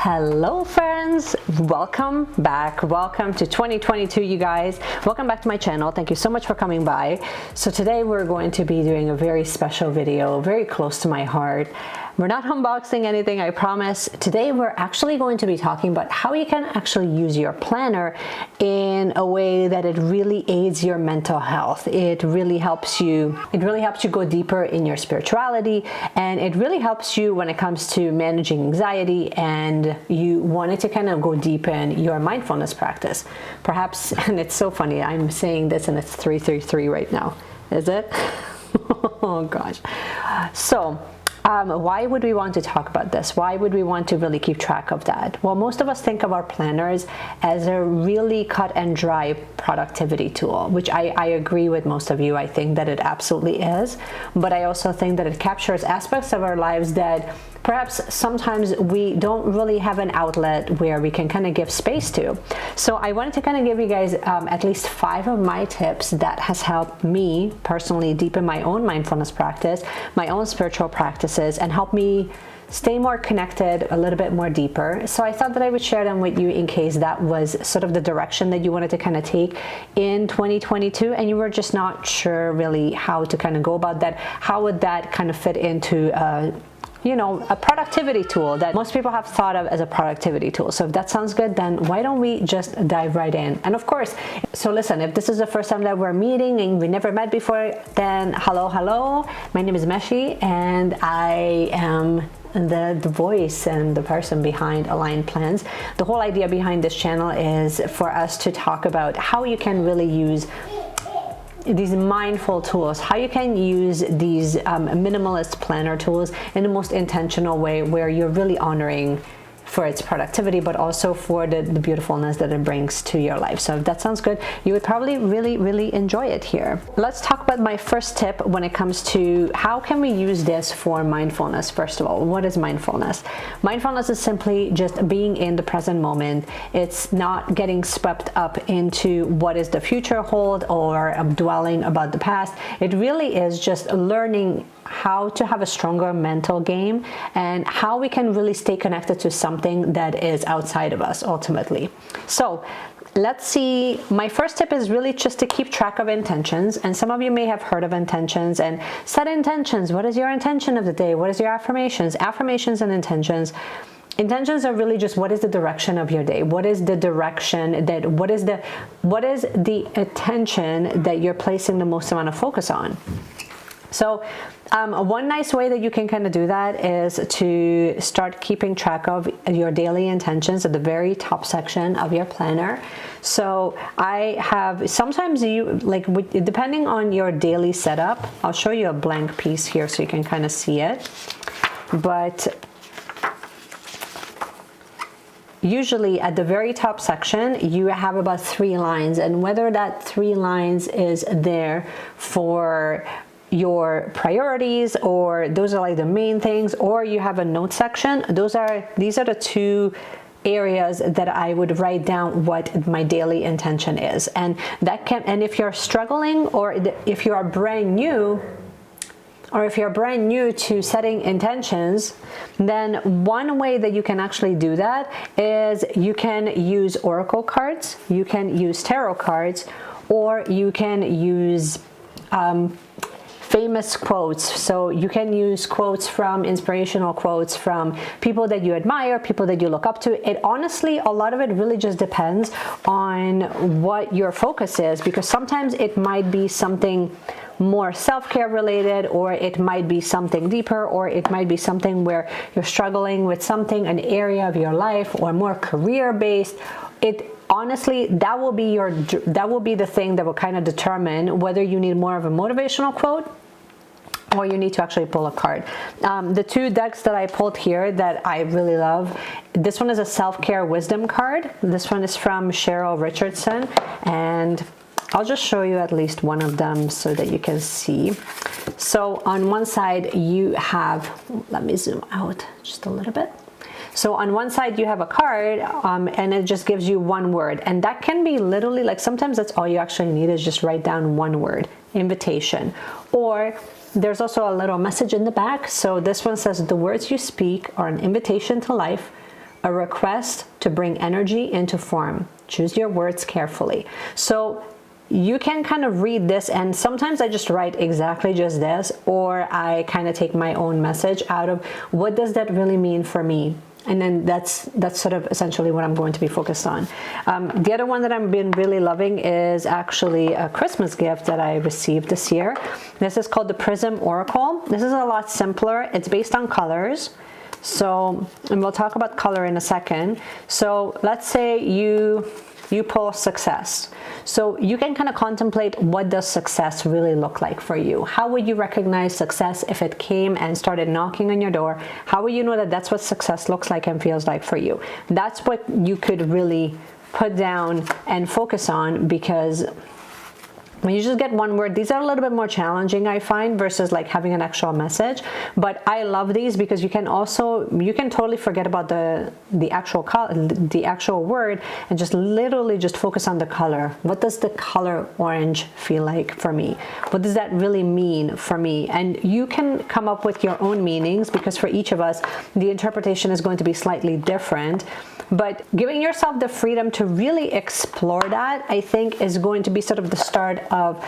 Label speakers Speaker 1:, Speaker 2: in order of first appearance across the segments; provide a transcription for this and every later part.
Speaker 1: Hello friends, welcome back. Welcome to 2022, you guys. Welcome back to my channel. Thank you so much for coming by. So today we're going to be doing a very special video, very close to my heart. We're not unboxing anything, I promise. Today we're actually going to be talking about how you can actually use your planner in a way that it really aids your mental health. It really helps you go deeper in your spirituality, and it really helps you when it comes to managing anxiety, and you wanted to kind of go deep in your mindfulness practice. Perhaps, and it's so funny, I'm saying this and it's 333 right now. Is it? Oh gosh. So, why would we want to talk about this? Why would we want to really keep track of that? Well, most of us think of our planners as a really cut and dry productivity tool, which I agree with most of you. I think that it absolutely is, but I also think that it captures aspects of our lives that perhaps sometimes we don't really have an outlet where we can kind of give space to. So I wanted to kind of give you guys at least 5 of my tips that has helped me personally deepen my own mindfulness practice, my own spiritual practices, and help me stay more connected, a little bit more deeper. So I thought that I would share them with you in case that was sort of the direction that you wanted to kind of take in 2022 and you were just not sure really how to kind of go about that. How would that kind of fit into a productivity tool that most people have thought of as a productivity tool. So if that sounds good, then why don't we just dive right in? And of course, so listen, if this is the first time that we're meeting and we never met before, then hello. My name is Meshi, and I am the voice and the person behind Aligned Plans. The whole idea behind this channel is for us to talk about how you can really use these mindful tools, how you can use these minimalist planner tools in the most intentional way, where you're really honoring for its productivity, but also for the beautifulness that it brings to your life. So if that sounds good, you would probably really enjoy it here. Let's talk about my first tip when it comes to how can we use this for mindfulness. First of all, what is mindfulness? Mindfulness is simply just being in the present moment. It's not getting swept up into what is the future hold or dwelling about the past. It really is just learning how to have a stronger mental game and how we can really stay connected to something that is outside of us ultimately. So let's see, my first tip is really just to keep track of intentions. And some of you may have heard of intentions and set intentions. What is your intention of the day? What is your affirmations? Affirmations and intentions. Intentions are really just what is the direction of your day? What is the direction that, what is the attention that you're placing the most amount of focus on? So one nice way that you can kind of do that is to start keeping track of your daily intentions at the very top section of your planner. So I have, sometimes you, like depending on your daily setup, I'll show you a blank piece here so you can kind of see it. But usually at the very top section, you have about 3 lines, and whether that 3 lines is there for your priorities, or those are like the main things, or you have a note section, these are the 2 areas that I would write down what my daily intention is. And that can, and if you're struggling, or if you are brand new, to setting intentions, then one way that you can actually do that is you can use oracle cards, you can use tarot cards, or you can use famous quotes. So you can use quotes from, inspirational quotes from people that you admire, people that you look up to. It honestly, a lot of it really just depends on what your focus is, because sometimes it might be something more self-care related, or it might be something deeper, or it might be something where you're struggling with something, an area of your life, or more career-based. Honestly, that will be the thing that will kind of determine whether you need more of a motivational quote or you need to actually pull a card. The 2 decks that I pulled here that I really love, this one is a self-care wisdom card. This one is from Cheryl Richardson, and I'll just show you at least one of them so that you can see. So on one side you have, let me zoom out just a little bit. So on one side you have a card and it just gives you one word, and that can be literally, like, sometimes that's all you actually need is just write down one word, invitation. Or there's also a little message in the back. So this one says, the words you speak are an invitation to life, a request to bring energy into form. Choose your words carefully. So you can kind of read this, and sometimes I just write exactly just this, or I kind of take my own message out of what does that really mean for me. And then that's sort of essentially what I'm going to be focused on. The other one that I've been really loving is actually a Christmas gift that I received this year. This is called the Prism Oracle. This is a lot simpler. It's based on colors. So, and we'll talk about color in a second. So let's say you pull success. So you can kind of contemplate, what does success really look like for you? How would you recognize success if it came and started knocking on your door? How would you know that that's what success looks like and feels like for you? That's what you could really put down and focus on, because when you just get one word, these are a little bit more challenging, I find, versus like having an actual message. But I love these because you can totally forget about the actual word and just literally just focus on the color. What does the color orange feel like for me? What does that really mean for me? And you can come up with your own meanings, because for each of us, the interpretation is going to be slightly different. But giving yourself the freedom to really explore that, I think, is going to be sort of the start of,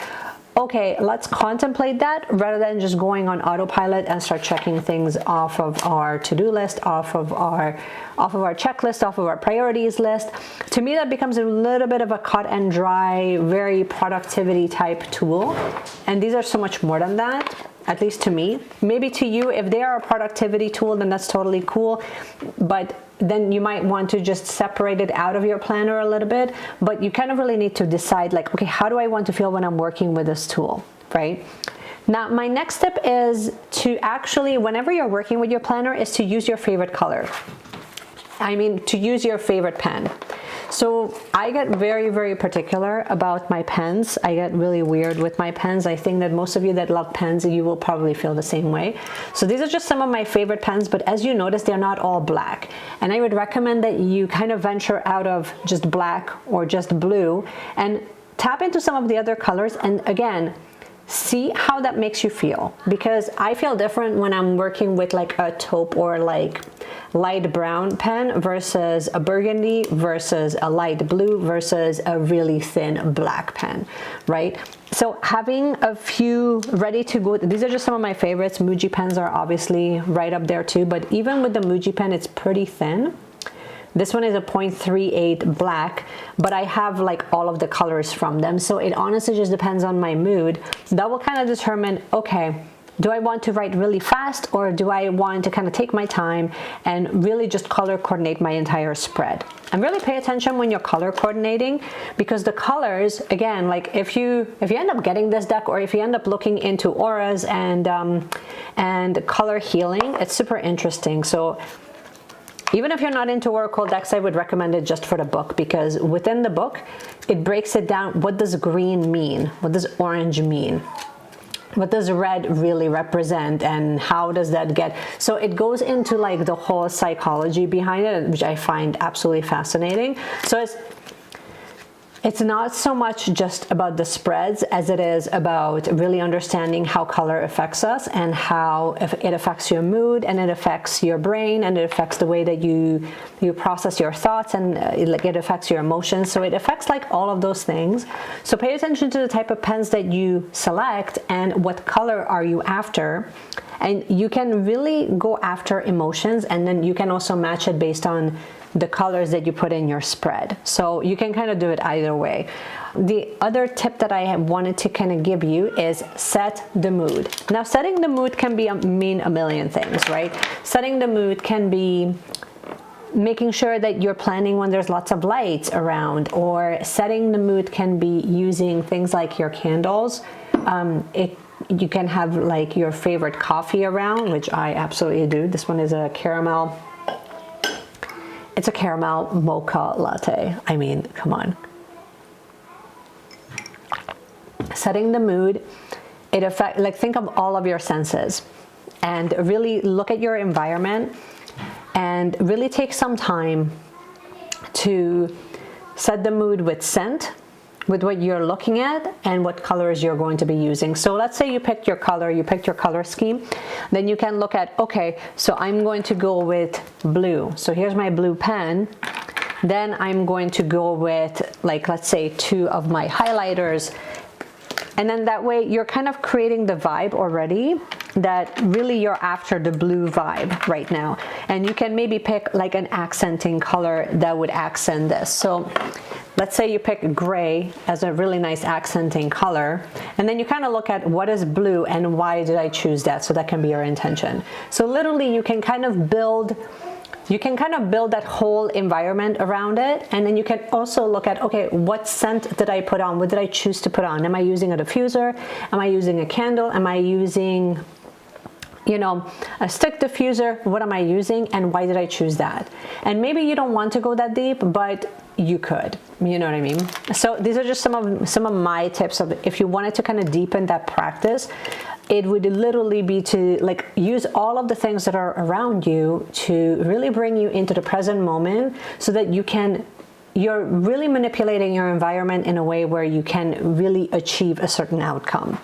Speaker 1: okay, let's contemplate that, rather than just going on autopilot and start checking things off of our to-do list, off of our checklist, off of our priorities list. To me, that becomes a little bit of a cut and dry, very productivity type tool. And these are so much more than that, at least to me. Maybe to you, if they are a productivity tool, then that's totally cool. But then you might want to just separate it out of your planner a little bit. But you kind of really need to decide, like, okay, how do I want to feel when I'm working with this tool, right? Now, my next tip is to actually, whenever you're working with your planner, is to use your favorite color. I mean, to use your favorite pen. So I get very, very particular about my pens. I get really weird with my pens. I think that most of you that love pens, you will probably feel the same way. So these are just some of my favorite pens, but as you notice, they're not all black. And I would recommend that you kind of venture out of just black or just blue and tap into some of the other colors. And again, see how that makes you feel, because I feel different when I'm working with like a taupe or like light brown pen versus a burgundy versus a light blue versus a really thin black pen, right? So having a few ready to go, these are just some of my favorites. Muji pens are obviously right up there too, but even with the Muji pen, it's pretty thin. This one is a 0.38 black, but I have like all of the colors from them. So it honestly just depends on my mood. That will kind of determine, okay, do I want to write really fast, or do I want to kind of take my time and really just color coordinate my entire spread? And really pay attention when you're color coordinating, because the colors, again, like if you end up getting this deck, or if you end up looking into auras and color healing, it's super interesting. So even if you're not into oracle decks, I would recommend it just for the book, because within the book, it breaks it down. What does green mean? What does orange mean? What does red really represent, and how does that get? So it goes into like the whole psychology behind it, which I find absolutely fascinating. So it's not so much just about the spreads as it is about really understanding how color affects us, and how it affects your mood, and it affects your brain, and it affects the way that you process your thoughts, and it affects your emotions. So it affects like all of those things. So pay attention to the type of pens that you select and what color are you after. And you can really go after emotions, and then you can also match it based on the colors that you put in your spread. So you can kind of do it either way. The other tip that I wanted to kind of give you is set the mood. Now, setting the mood can mean a million things, right? Setting the mood can be making sure that you're planning when there's lots of lights around, or setting the mood can be using things like your candles. You can have like your favorite coffee around, which I absolutely do. This one is a caramel. It's a caramel mocha latte. I mean, come on. Setting the mood, think of all of your senses and really look at your environment and really take some time to set the mood with scent with what you're looking at and what colors you're going to be using. So let's say you picked your color scheme, then you can look at, okay, so I'm going to go with blue. So here's my blue pen. Then I'm going to go with, like, let's say 2 of my highlighters. And then that way you're kind of creating the vibe already that really you're after the blue vibe right now. And you can maybe pick like an accenting color that would accent this. So let's say you pick gray as a really nice accenting color, and then you kind of look at what is blue and why did I choose that, so that can be your intention. So literally you can kind of build that whole environment around it, and then you can also look at, okay, what scent did I put on? What did I choose to put on? Am I using a diffuser? Am I using a candle? Am I using, you know, a stick diffuser? What am I using and why did I choose that? And maybe you don't want to go that deep, but you could, you know what I mean? So these are just some of my tips of, if you wanted to kind of deepen that practice, it would literally be to like use all of the things that are around you to really bring you into the present moment, so that you're really manipulating your environment in a way where you can really achieve a certain outcome.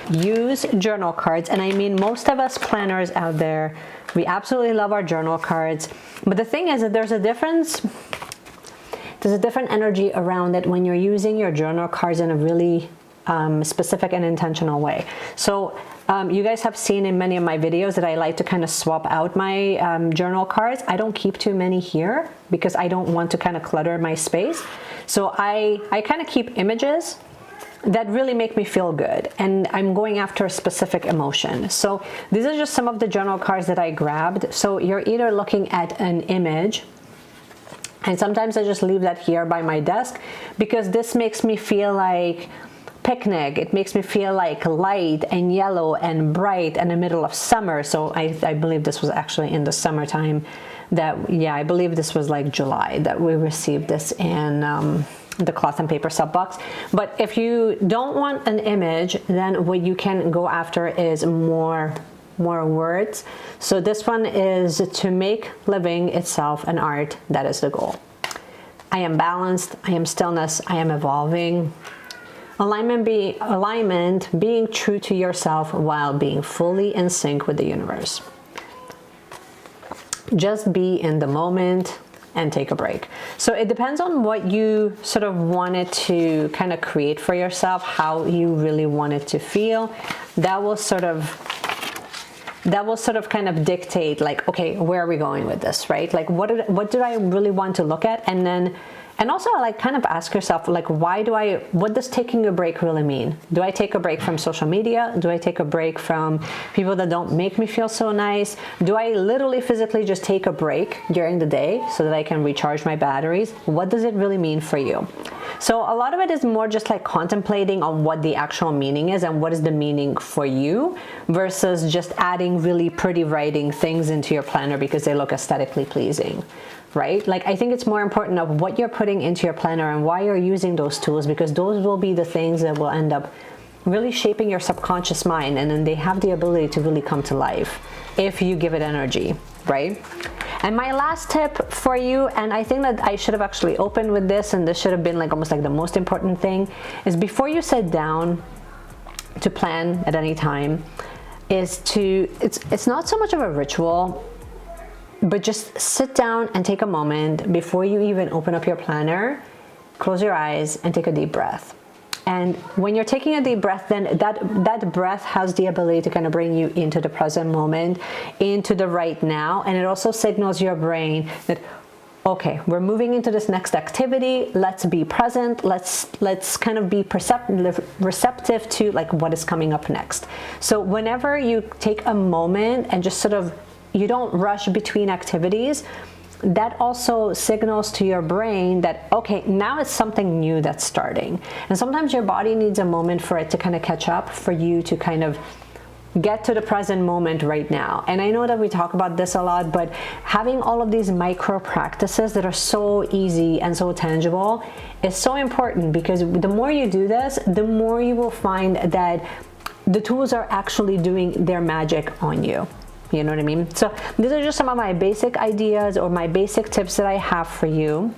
Speaker 1: Use journal cards, and I mean, most of us planners out there, we absolutely love our journal cards, but the thing is that there's a different energy around it when you're using your journal cards in a really specific and intentional way. So you guys have seen in many of my videos that I like to kind of swap out my journal cards. I don't keep too many here because I don't want to kind of clutter my space. So I kind of keep images that really make me feel good, and I'm going after a specific emotion. So these are just some of the journal cards that I grabbed. So you're either looking at an image, and sometimes I just leave that here by my desk because this makes me feel like picnic. It makes me feel like light and yellow and bright in the middle of summer. So I believe this was actually in the summertime I believe this was like July that we received this in the cloth and paper sub box. But if you don't want an image, then what you can go after is more words. So this one is to make living itself an art. That is the goal. I am balanced. I am stillness. I am evolving. Alignment, being true to yourself while being fully in sync with the universe. Just be in the moment and take a break. So it depends on what you sort of wanted to kind of create for yourself, how you really want it to feel. That will sort of kind of dictate, like, okay, where are we going with this, right? Like, what do I really want to look at? And also, like, kind of ask yourself, like, what does taking a break really mean? Do I take a break from social media? Do I take a break from people that don't make me feel so nice? Do I literally physically just take a break during the day so that I can recharge my batteries? What does it really mean for you? So a lot of it is more just like contemplating on what the actual meaning is and what is the meaning for you, versus just adding really pretty writing things into your planner because they look aesthetically pleasing. Right? Like, I think it's more important of what you're putting into your planner and why you're using those tools, because those will be the things that will end up really shaping your subconscious mind, and then they have the ability to really come to life if you give it energy, right? And my last tip for you, and I think that I should have actually opened with this, and this should have been like almost like the most important thing, is before you sit down to plan at any time, it's not so much of a ritual, but just sit down and take a moment before you even open up your planner, close your eyes and take a deep breath. And when you're taking a deep breath, then that breath has the ability to kind of bring you into the present moment, into the right now. And it also signals your brain that, okay, we're moving into this next activity. Let's be present. Let's kind of be receptive to like what is coming up next. So whenever you take a moment and just sort of, you don't rush between activities, that also signals to your brain that, okay, now it's something new that's starting. And sometimes your body needs a moment for it to kind of catch up, for you to kind of get to the present moment right now. And I know that we talk about this a lot, but having all of these micro practices that are so easy and so tangible is so important, because the more you do this, the more you will find that the tools are actually doing their magic on you. You know what I mean? So these are just some of my basic ideas or my basic tips that I have for you.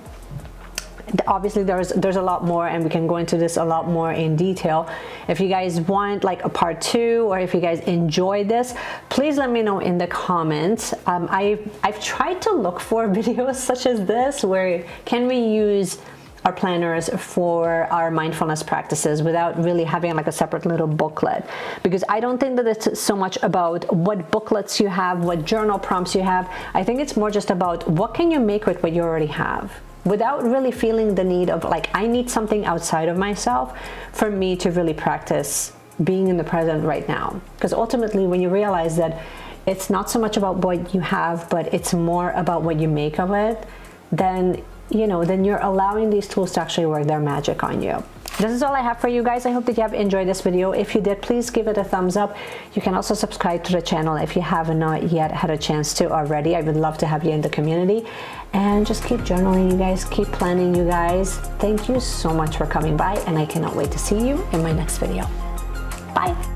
Speaker 1: Obviously there's a lot more, and we can go into this a lot more in detail. If you guys want like a part 2, or if you guys enjoyed this, please let me know in the comments. I've tried to look for videos such as this, where can we use our planners for our mindfulness practices without really having like a separate little booklet, because I don't think that it's so much about what booklets you have, what journal prompts you have. I think it's more just about what can you make with what you already have, without really feeling the need of like, I need something outside of myself for me to really practice being in the present right now. Because ultimately, when you realize that it's not so much about what you have, but it's more about what you make of it, then then you're allowing these tools to actually work their magic on you. This is all I have for you guys. I hope that you have enjoyed this video. If you did, please give it a thumbs up. You can also subscribe to the channel if you have not yet had a chance to already. I would love to have you in the community. And just keep journaling, you guys. Keep planning, you guys. Thank you so much for coming by, and I cannot wait to see you in my next video. Bye.